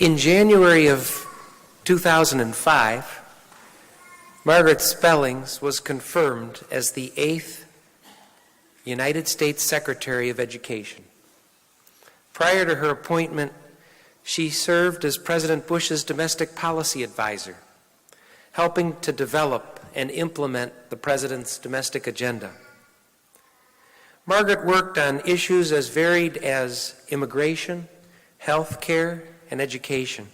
In January of 2005, Margaret Spellings was confirmed as the 8th United States Secretary of Education. Prior to her appointment, she served as President Bush's domestic policy advisor, helping to develop and implement the president's domestic agenda. Margaret worked on issues as varied as immigration, health care, and education,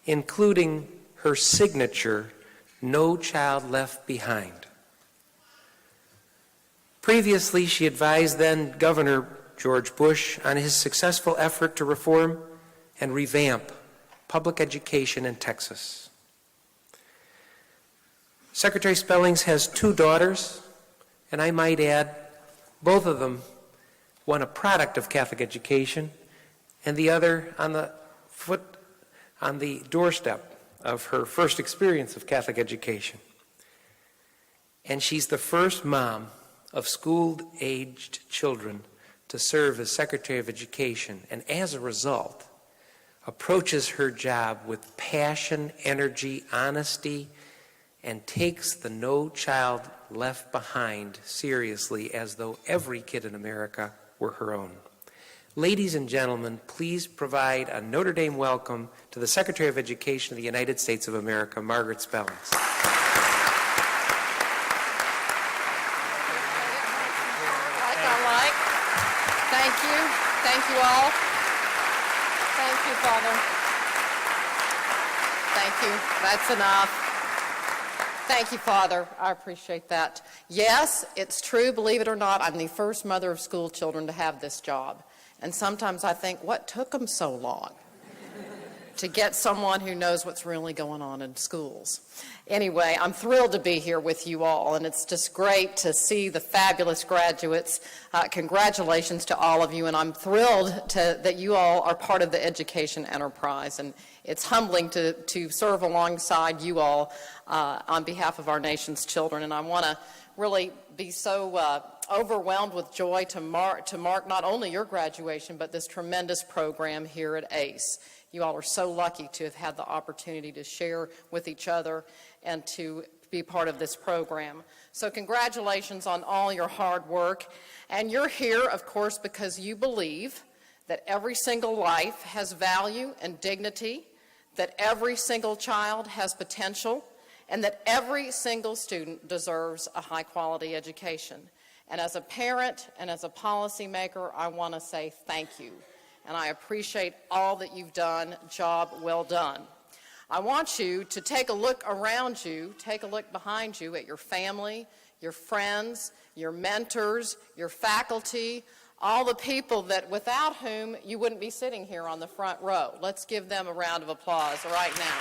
including her signature, "No Child Left Behind." Previously, she advised then Governor George Bush on his successful effort to reform and revamp public education in Texas. Secretary Spellings has 2 daughters, and I might add, both of them, one a product of Catholic education, and the other on the doorstep of her first experience of Catholic education. And she's the first mom of school-aged children to serve as Secretary of Education, and as a result, approaches her job with passion, energy, honesty, and takes the No Child Left Behind seriously, as though every kid in America were her own. Ladies and gentlemen, please provide a Notre Dame welcome to the Secretary of Education of the United States of America, Margaret Spellings. Thank you. Thank you all. Thank you, Father. Thank you. That's enough. Thank you, Father. I appreciate that. Yes, it's true, believe it or not, I'm the first mother of school children to have this job. And sometimes I think, what took them so long to get someone who knows what's really going on in schools? Anyway, I'm thrilled to be here with you all, and it's just great to see the fabulous graduates. Congratulations to all of you, and I'm thrilled that you all are part of the education enterprise, and it's humbling to serve alongside you all on behalf of our nation's children. And I want to really be so overwhelmed with joy to mark not only your graduation, but this tremendous program here at ACE. You all are so lucky to have had the opportunity to share with each other and to be part of this program. So congratulations on all your hard work. And you're here, of course, because you believe that every single life has value and dignity, that every single child has potential, and that every single student deserves a high-quality education. And as a parent and as a policymaker, I want to say thank you. And I appreciate all that you've done. Job well done. I want you to take a look around you, take a look behind you at your family, your friends, your mentors, your faculty, all the people that without whom you wouldn't be sitting here on the front row. Let's give them a round of applause right now.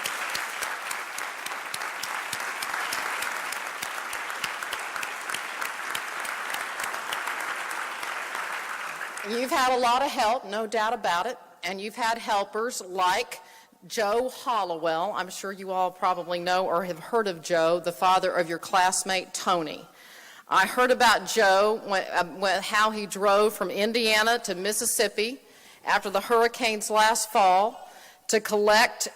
You've had a lot of help, no doubt about it, and you've had helpers like Joe Hollowell. I'm sure you all probably know or have heard of Joe, the father of your classmate Tony. I heard about Joe, how he drove from Indiana to Mississippi after the hurricanes last fall to collect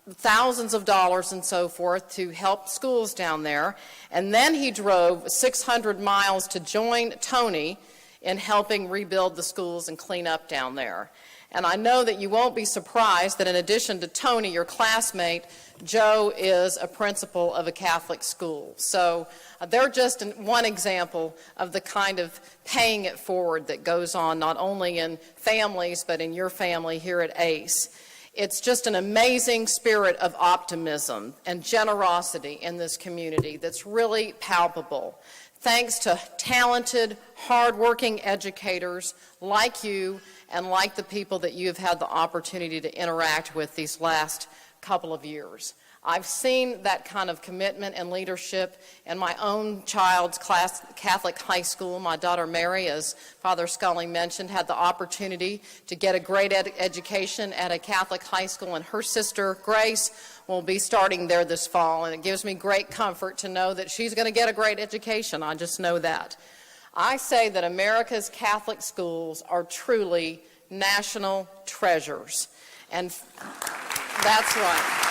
thousands of dollars and so forth to help schools down there. And then he drove 600 miles to join Tony in helping rebuild the schools and clean up down there. And I know that you won't be surprised that in addition to Tony, your classmate, Joe is a principal of a Catholic school. So they're just one example of the kind of paying it forward that goes on not only in families, but in your family here at ACE. It's just an amazing spirit of optimism and generosity in this community that's really palpable. Thanks to talented, hardworking educators like you and like the people that you have had the opportunity to interact with these last couple of years. I've seen that kind of commitment and leadership in my own child's Catholic high school. My daughter Mary, as Father Scully mentioned, had the opportunity to get a great education at a Catholic high school, and her sister Grace will be starting there this fall, and it gives me great comfort to know that she's going to get a great education. I just know that. I say that America's Catholic schools are truly national treasures. And that's right.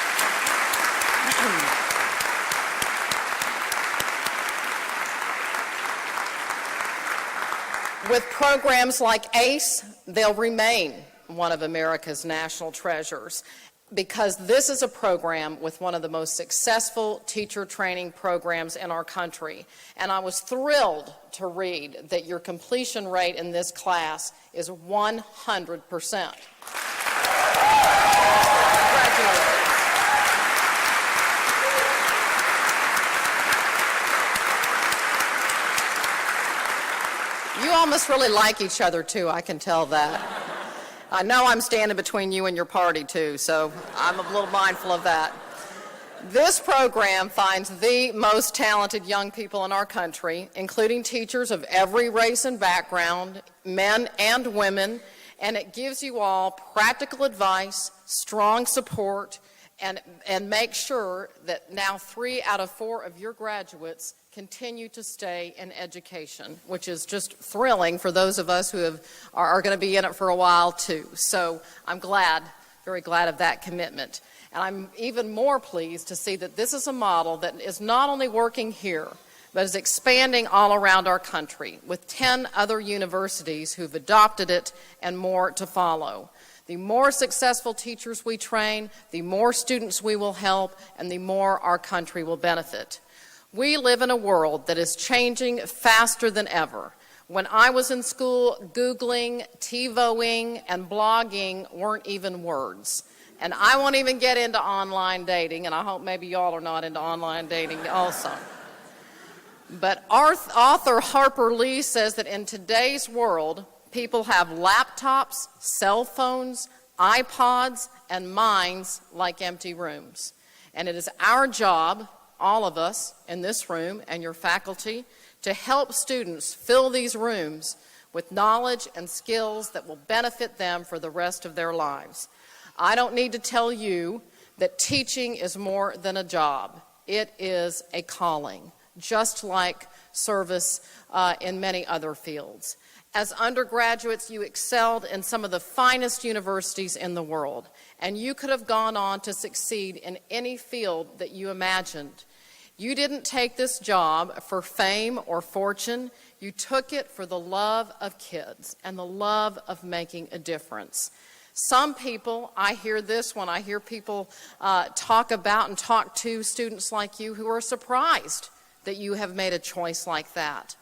With programs like ACE, they'll remain one of America's national treasures because this is a program with one of the most successful teacher training programs in our country. And I was thrilled to read that your completion rate in this class is 100%. Congratulations. You all must really like each other, too, I can tell that. I know I'm standing between you and your party, too, so I'm a little mindful of that. This program finds the most talented young people in our country, including teachers of every race and background, men and women, and it gives you all practical advice, strong support, and make sure that now 3 out of 4 of your graduates continue to stay in education, which is just thrilling for those of us who are going to be in it for a while too. So I'm glad, very glad of that commitment. And I'm even more pleased to see that this is a model that is not only working here, but is expanding all around our country with 10 other universities who've adopted it and more to follow. The more successful teachers we train, the more students we will help, and the more our country will benefit. We live in a world that is changing faster than ever. When I was in school, Googling, TiVoing, and blogging weren't even words. And I won't even get into online dating, and I hope maybe y'all are not into online dating also. But author Harper Lee says that in today's world, people have laptops, cell phones, iPods, and minds like empty rooms. And it is our job, all of us in this room and your faculty, to help students fill these rooms with knowledge and skills that will benefit them for the rest of their lives. I don't need to tell you that teaching is more than a job. It is a calling, just like service in many other fields. As undergraduates, you excelled in some of the finest universities in the world, and you could have gone on to succeed in any field that you imagined. You didn't take this job for fame or fortune. You took it for the love of kids and the love of making a difference. Some people, I hear this when I hear people talk about and talk to students like you who are surprised that you have made a choice like that.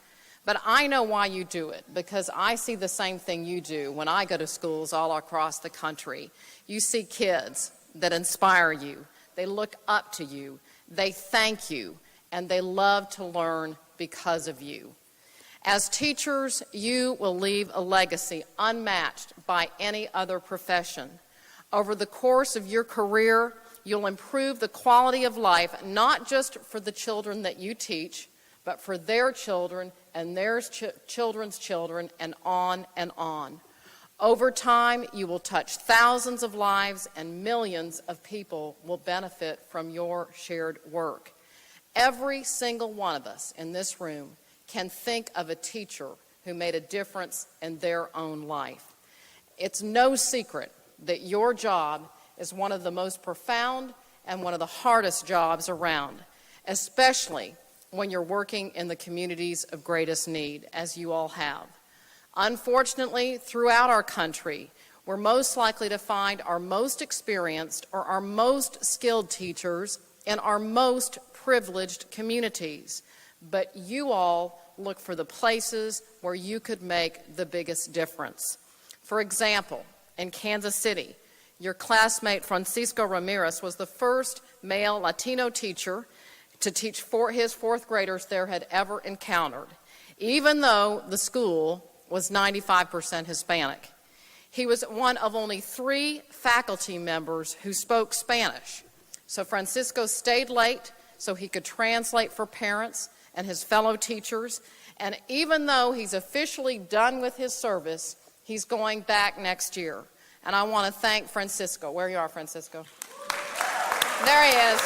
But I know why you do it, because I see the same thing you do when I go to schools all across the country. You see kids that inspire you. They look up to you. They thank you, and they love to learn because of you. As teachers, you will leave a legacy unmatched by any other profession. Over the course of your career, you'll improve the quality of life, not just for the children that you teach, but for their children and their children's children, and on and on. Over time, you will touch thousands of lives, and millions of people will benefit from your shared work. Every single one of us in this room can think of a teacher who made a difference in their own life. It's no secret that your job is one of the most profound and one of the hardest jobs around, especially when you're working in the communities of greatest need, as you all have. Unfortunately, throughout our country, we're most likely to find our most experienced or our most skilled teachers in our most privileged communities. But you all look for the places where you could make the biggest difference. For example, in Kansas City, your classmate Francisco Ramirez was the first male Latino teacher to teach his fourth graders there had ever encountered, even though the school was 95% Hispanic. He was one of only 3 faculty members who spoke Spanish. So Francisco stayed late so he could translate for parents and his fellow teachers. And even though he's officially done with his service, he's going back next year. And I want to thank Francisco. Where you are, Francisco? There he is.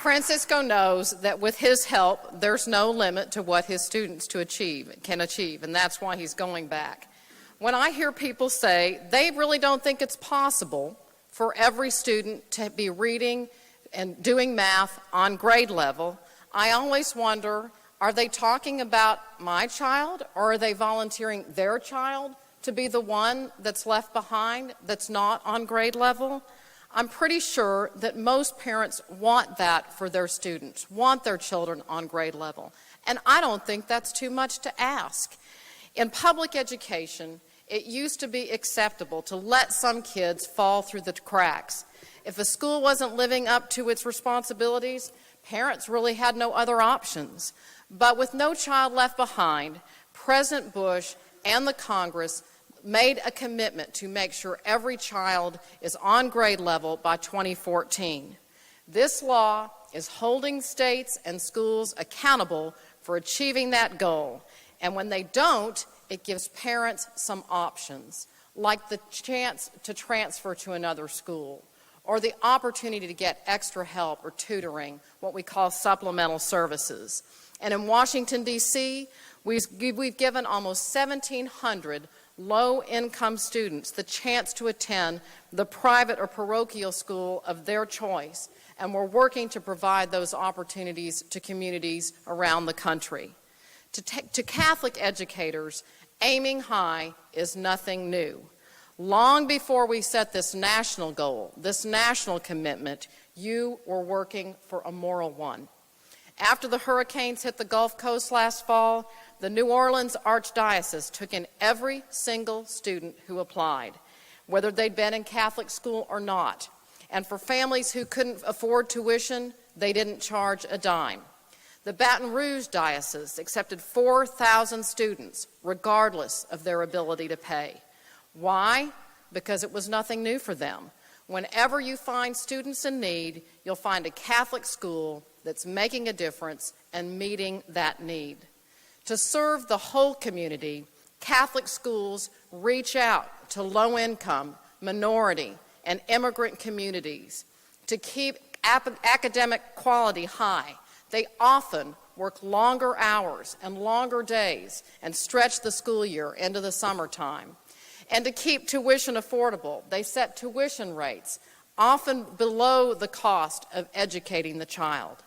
Francisco knows that with his help, there's no limit to what his students can achieve, and that's why he's going back. When I hear people say they really don't think it's possible for every student to be reading and doing math on grade level, I always wonder, are they talking about my child, or are they volunteering their child to be the one that's left behind, that's not on grade level? I'm pretty sure that most parents want that for their students, want their children on grade level. And I don't think that's too much to ask. In public education, it used to be acceptable to let some kids fall through the cracks. If a school wasn't living up to its responsibilities, parents really had no other options. But with No Child Left Behind, President Bush and the Congress made a commitment to make sure every child is on grade level by 2014. This law is holding states and schools accountable for achieving that goal. And when they don't, it gives parents some options, like the chance to transfer to another school, or the opportunity to get extra help or tutoring, what we call supplemental services. And in Washington, D.C., we've given almost 1,700 low-income students the chance to attend the private or parochial school of their choice, and we're working to provide those opportunities to communities around the country. To Catholic educators, aiming high is nothing new. Long before we set this national goal, this national commitment, you were working for a moral one. After the hurricanes hit the Gulf Coast last fall, the New Orleans Archdiocese took in every single student who applied, whether they'd been in Catholic school or not. And for families who couldn't afford tuition, they didn't charge a dime. The Baton Rouge Diocese accepted 4,000 students, regardless of their ability to pay. Why? Because it was nothing new for them. Whenever you find students in need, you'll find a Catholic school that's making a difference and meeting that need. To serve the whole community, Catholic schools reach out to low-income, minority, and immigrant communities. To keep academic quality high, they often work longer hours and longer days and stretch the school year into the summertime. And to keep tuition affordable, they set tuition rates often below the cost of educating the child.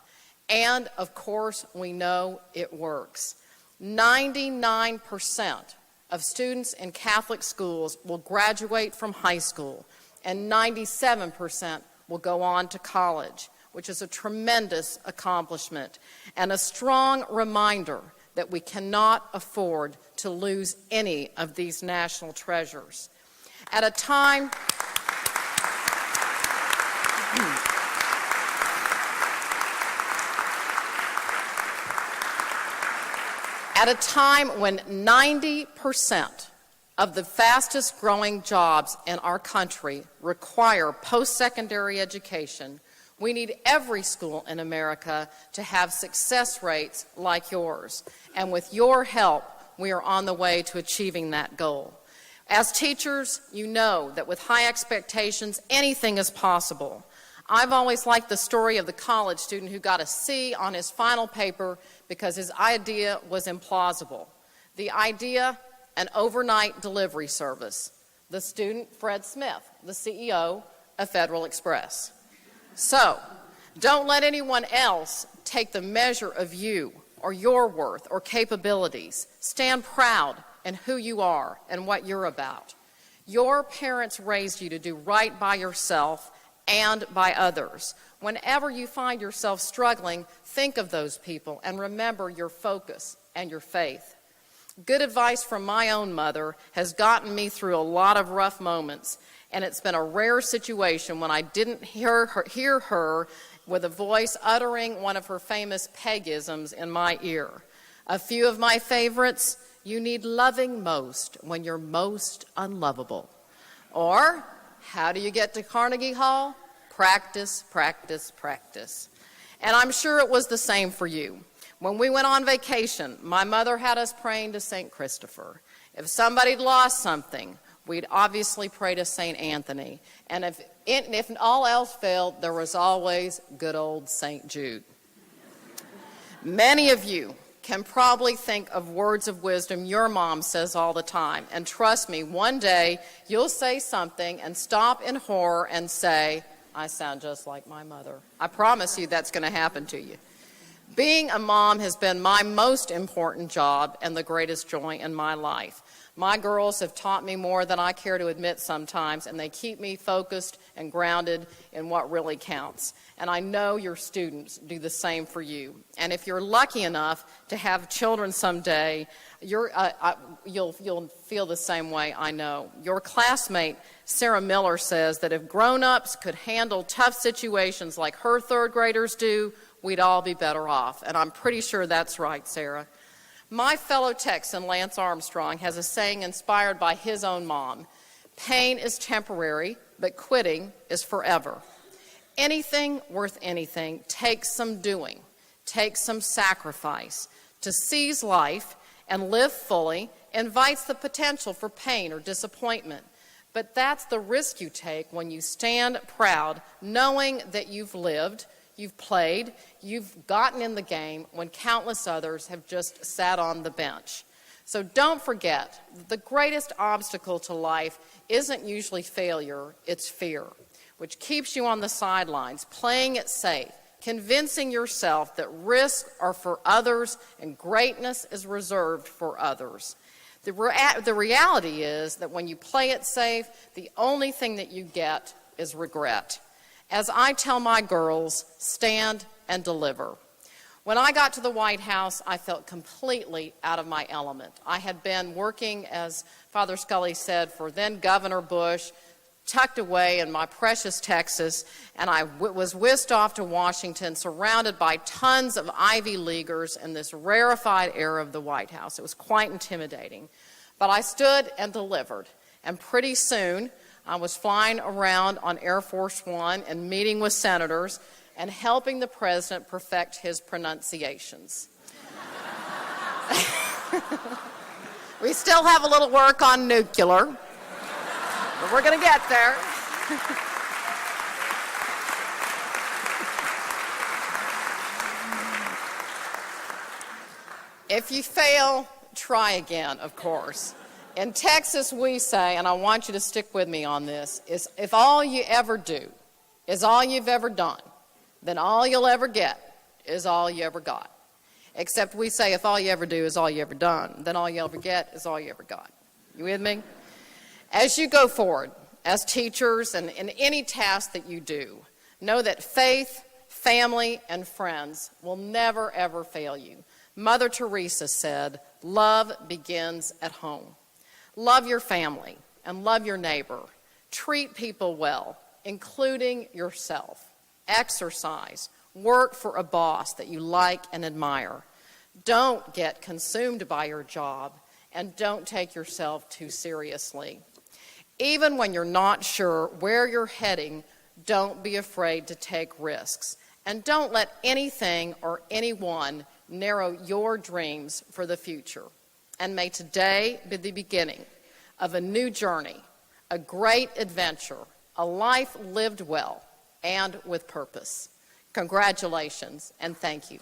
And, of course, we know it works. 99% of students in Catholic schools will graduate from high school, and 97% will go on to college, which is a tremendous accomplishment and a strong reminder that we cannot afford to lose any of these national treasures. At a time when 90% of the fastest growing jobs in our country require post-secondary education, we need every school in America to have success rates like yours. And with your help, we are on the way to achieving that goal. As teachers, you know that with high expectations, anything is possible. I've always liked the story of the college student who got a C on his final paper because his idea was implausible. The idea, an overnight delivery service. The student, Fred Smith, the CEO of Federal Express. So, don't let anyone else take the measure of you or your worth or capabilities. Stand proud in who you are and what you're about. Your parents raised you to do right by yourself and by others. Whenever you find yourself struggling, think of those people and remember your focus and your faith. Good advice from my own mother has gotten me through a lot of rough moments, and it's been a rare situation when I didn't hear her with a voice uttering one of her famous Pegisms in my ear. A few of my favorites: you need loving most when you're most unlovable. Or, how do you get to Carnegie Hall? Practice, practice, practice. And I'm sure it was the same for you. When we went on vacation, my mother had us praying to St. Christopher. If somebody lost something, we'd obviously pray to St. Anthony. And if And if all else failed, there was always good old St. Jude. Many of you can probably think of words of wisdom your mom says all the time. And trust me, one day you'll say something and stop in horror and say, I sound just like my mother. I promise you that's going to happen to you. Being a mom has been my most important job and the greatest joy in my life. My girls have taught me more than I care to admit sometimes, and they keep me focused and grounded in what really counts. And I know your students do the same for you. And if you're lucky enough to have children someday, you'll feel the same way, I know. Your classmate, Sarah Miller, says that if grown-ups could handle tough situations like her third graders do, we'd all be better off. And I'm pretty sure that's right, Sarah. My fellow Texan, Lance Armstrong, has a saying inspired by his own mom. Pain is temporary, but quitting is forever. Anything worth anything takes some doing, takes some sacrifice. To seize life and live fully invites the potential for pain or disappointment. But that's the risk you take when you stand proud, knowing that you've lived, you've played, you've gotten in the game when countless others have just sat on the bench. So don't forget, the greatest obstacle to life isn't usually failure, it's fear, which keeps you on the sidelines, playing it safe, convincing yourself that risks are for others and greatness is reserved for others. The reality is that when you play it safe, the only thing that you get is regret. As I tell my girls, stand and deliver. When I got to the White House, I felt completely out of my element. I had been working, as Father Scully said, for then Governor Bush, tucked away in my precious Texas, and I was whisked off to Washington, surrounded by tons of Ivy Leaguers in this rarefied era of the White House. It was quite intimidating. But I stood and delivered, and pretty soon, I was flying around on Air Force One and meeting with senators and helping the president perfect his pronunciations. We still have a little work on nuclear, but we're going to get there. If you fail, try again, of course. In Texas, we say, and I want you to stick with me on this, is if all you ever do is all you've ever done, then all you'll ever get is all you ever got. Except we say if all you ever do is all you ever done, then all you ever get is all you ever got. You with me? As you go forward, as teachers and in any task that you do, know that faith, family, and friends will never, ever fail you. Mother Teresa said, love begins at home. Love your family and love your neighbor. Treat people well, including yourself. Exercise. Work for a boss that you like and admire. Don't get consumed by your job, and don't take yourself too seriously. Even when you're not sure where you're heading, don't be afraid to take risks. And don't let anything or anyone narrow your dreams for the future. And may today be the beginning of a new journey, a great adventure, a life lived well and with purpose. Congratulations and thank you.